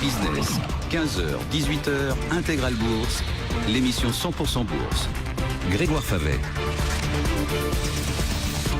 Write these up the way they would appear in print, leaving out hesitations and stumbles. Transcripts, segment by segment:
Business, 15h, 18h, Intégral Bourse, l'émission 100% Bourse. Grégoire Favet.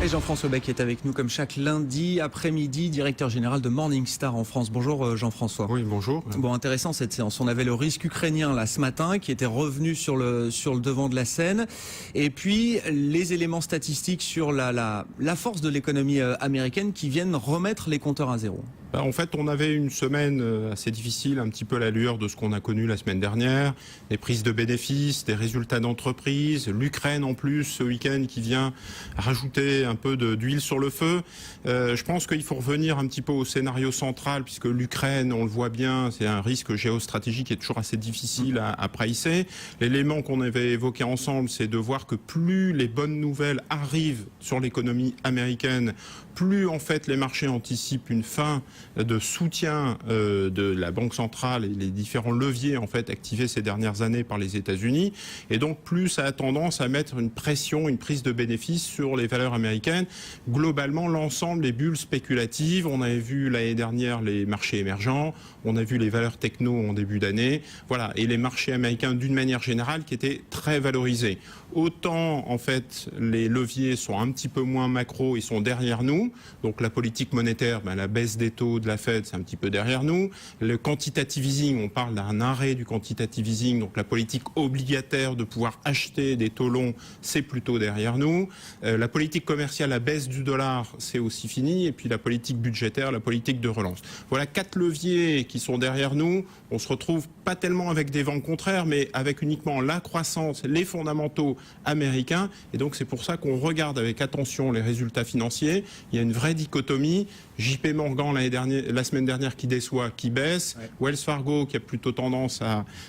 Et Jean-François Bec est avec nous comme chaque lundi après-midi, directeur général de Morningstar en France. Bonjour Jean-François. Oui, bonjour. Bon, intéressant cette séance. On avait le risque ukrainien là ce matin qui était revenu sur le devant de la scène. Et puis les éléments statistiques sur la force de l'économie américaine qui viennent remettre les compteurs à zéro. En fait, on avait une semaine assez difficile, un petit peu à la lueur de ce qu'on a connu la semaine dernière. Des prises de bénéfices, des résultats d'entreprise, l'Ukraine en plus ce week-end qui vient rajouter un peu d'huile sur le feu. Je pense qu'il faut revenir un petit peu au scénario central puisque l'Ukraine, on le voit bien, c'est un risque géostratégique qui est toujours assez difficile à pricer. L'élément qu'on avait évoqué ensemble, c'est de voir que plus les bonnes nouvelles arrivent sur l'économie américaine, plus en fait les marchés anticipent une fin de soutien de la Banque centrale et les différents leviers en fait activés ces dernières années par les États-Unis, et donc plus ça a tendance à mettre une pression, une prise de bénéfices sur les valeurs américaines. Globalement, l'ensemble des bulles spéculatives, on avait vu l'année dernière les marchés émergents, on a vu les valeurs techno en début d'année, voilà, et les marchés américains d'une manière générale qui étaient très valorisés. Autant en fait les leviers sont un petit peu moins macro, ils sont derrière nous. Donc la politique monétaire, la baisse des taux de la Fed, c'est un petit peu derrière nous. Le quantitative easing, on parle d'un arrêt du quantitative easing, donc la politique obligataire de pouvoir acheter des taux longs, c'est plutôt derrière nous. La politique commerciale, la baisse du dollar, c'est aussi fini. Et puis la politique budgétaire, la politique de relance. Voilà 4 leviers qui sont derrière nous. On se retrouve pas tellement avec des vents contraires, mais avec uniquement la croissance, les fondamentaux américains. Et donc c'est pour ça qu'on regarde avec attention les résultats financiers. Il y a une vraie dichotomie. JP Morgan la semaine dernière qui déçoit, qui baisse. Ouais. Wells Fargo qui a plutôt tendance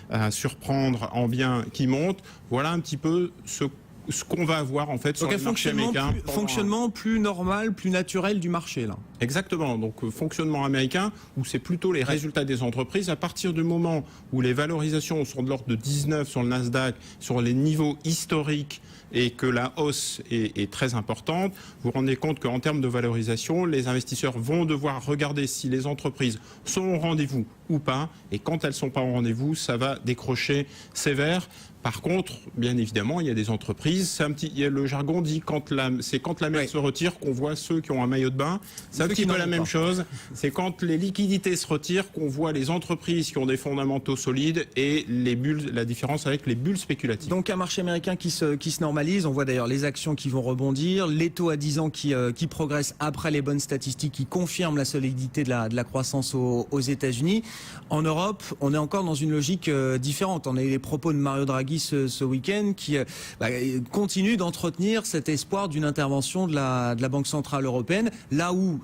à surprendre en bien, qui monte. Voilà un petit peu ce qu'on va avoir en fait sur le marché américain. Fonctionnement plus normal, plus naturel du marché là. Exactement, donc fonctionnement américain où c'est plutôt les résultats des entreprises. À partir du moment où les valorisations sont de l'ordre de 19 sur le Nasdaq, sur les niveaux historiques, et que la hausse est très importante, vous vous rendez compte qu'en termes de valorisation, les investisseurs vont devoir regarder si les entreprises sont au rendez-vous ou pas, et quand elles ne sont pas au rendez-vous, ça va décrocher sévère. Par contre, bien évidemment, il y a des entreprises, le jargon dit c'est quand la mer se retire qu'on voit ceux qui ont un maillot de bain. C'est un petit peu la même chose. C'est quand les liquidités se retirent qu'on voit les entreprises qui ont des fondamentaux solides et les bulles, la différence avec les bulles spéculatives. Donc un marché américain qui se normalise. On voit d'ailleurs les actions qui vont rebondir, les taux à 10 ans qui progressent après les bonnes statistiques qui confirment la solidité de la croissance aux États-Unis. En Europe, on est encore dans une logique différente. On a eu les propos de Mario Draghi ce week-end qui continue d'entretenir cet espoir d'une intervention de la Banque Centrale Européenne, là où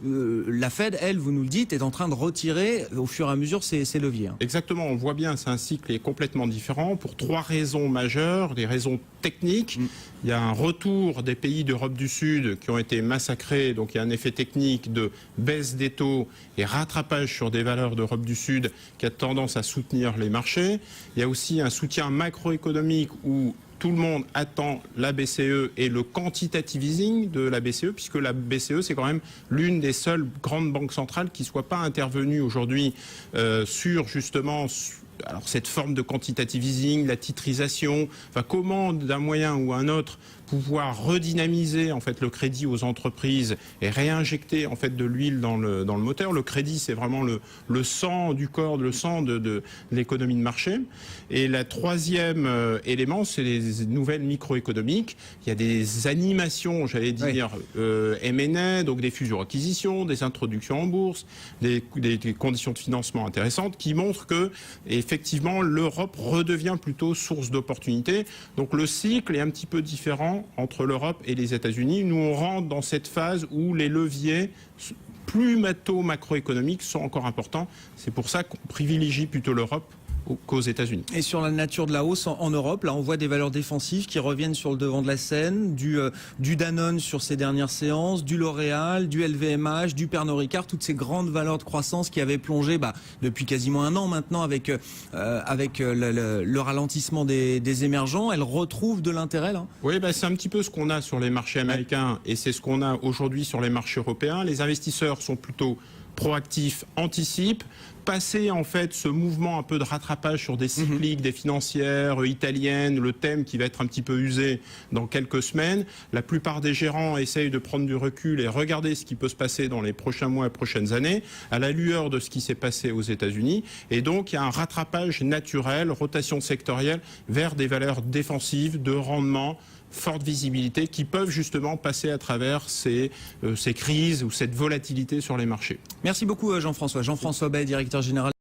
la Fed, elle, vous nous le dites, est en train de retirer au fur et à mesure ses leviers. Exactement, on voit bien, c'est un cycle qui est complètement différent pour 3 raisons majeures, des raisons techniques. Il y a un retour des pays d'Europe du Sud qui ont été massacrés, donc il y a un effet technique de baisse des taux et rattrapage sur des valeurs d'Europe du Sud qui a tendance à soutenir les marchés. Il y a aussi un soutien macroéconomique où tout le monde attend la BCE et le quantitative easing de la BCE, puisque la BCE, c'est quand même l'une des seules grandes banques centrales qui ne soit pas intervenue aujourd'hui sur justement cette forme de quantitative easing, la titrisation, comment d'un moyen ou un autre pouvoir redynamiser en fait le crédit aux entreprises et réinjecter en fait de l'huile dans le moteur. Le crédit, c'est vraiment le sang du corps, le sang de l'économie de marché. Et le troisième élément, c'est les nouvelles microéconomiques. Il y a des animations, j'allais dire, M&A, donc des fusions-acquisitions, des introductions en bourse, des conditions de financement intéressantes qui montrent que effectivement l'Europe redevient plutôt source d'opportunités. Donc le cycle est un petit peu différent entre l'Europe et les États-Unis. Nous, on rentre dans cette phase où les leviers plus macroéconomiques sont encore importants. C'est pour ça qu'on privilégie plutôt l'Europe qu'aux États-Unis. Et sur la nature de la hausse en Europe, là on voit des valeurs défensives qui reviennent sur le devant de la scène, du Danone sur ces dernières séances, du L'Oréal, du LVMH, du Pernod Ricard, toutes ces grandes valeurs de croissance qui avaient plongé depuis quasiment un an maintenant avec le ralentissement des émergents. Elles retrouvent de l'intérêt là. Oui, c'est un petit peu ce qu'on a sur les marchés américains et c'est ce qu'on a aujourd'hui sur les marchés européens. Les investisseurs sont plutôt proactifs, anticipent. passer en fait ce mouvement un peu de rattrapage sur des cycliques, des financières italiennes, le thème qui va être un petit peu usé dans quelques semaines. La plupart des gérants essayent de prendre du recul et regarder ce qui peut se passer dans les prochains mois et prochaines années, à la lueur de ce qui s'est passé aux États-Unis. Et donc, il y a un rattrapage naturel, rotation sectorielle, vers des valeurs défensives, de rendement, forte visibilité, qui peuvent justement passer à travers ces crises ou cette volatilité sur les marchés. Merci beaucoup Jean-François. Jean-François Bay, directeur général